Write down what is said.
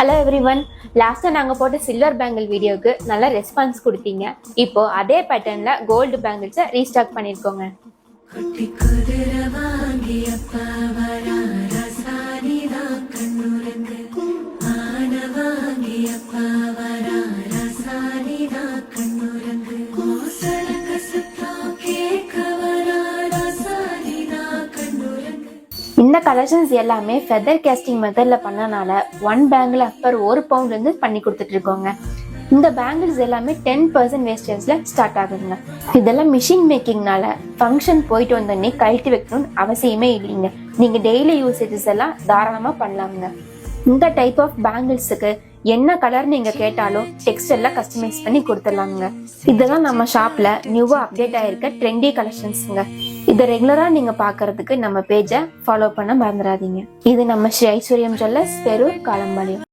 Hello everyone, லாஸ்ட்டாக நாங்கள் போட்ட சில்வர் பேங்கிள் வீடியோவுக்கு நல்ல ரெஸ்பான்ஸ் கொடுத்தீங்க. இப்போ அதே பேட்டர்னில் கோல்டு பேங்கிள்ஸை ரீஸ்டாக் பண்ணியிருக்கோங்க. இந்த கலெக்ஷன்ஸ் எல்லாமே ஃபெதர் கேஸ்டிங் மெத்தட்ல பண்ணனால 1 பேங்கிள் அப்பர் 1 பவுண்ட்லேருந்து பண்ணி கொடுத்துட்டு இருக்கோங்க. இந்த பேங்கிள்ஸ் எல்லாமே 10% வேஸ்டேஜ்ல ஸ்டார்ட் ஆகுதுங்க. இதெல்லாம் மிஷின் மேக்கிங்னால ஃபங்க்ஷன் போயிட்டு வந்தோடனே கழட்டி வைக்கணும்னு அவசியமே இல்லைங்க. நீங்க டெய்லி யூசேஜஸ் எல்லாம் தாராளமா பண்ணலாமுங்க. இந்த டைப் ஆஃப் பேங்கிள்ஸுக்கு என்ன கலர் நீங்க கேட்டாலும் டெக்ஸ்டைல்ல கஸ்டமைஸ் பண்ணி கொடுத்துடலாமுங்க. இதெல்லாம் நம்ம ஷாப்ல நியூவா அப்டேட் ஆயிருக்க ட்ரெண்டி கலெக்ஷன்ஸுங்க. இதை ரெகுலரா நீங்க பாக்குறதுக்கு நம்ம பேஜை ஃபாலோ பண்ண மறந்துடாதீங்க. இது நம்ம ஸ்ரீ ஐஸ்வர்யம் ஜுவல்லர்ஸ், பெரூர், காலம்பாளையம்.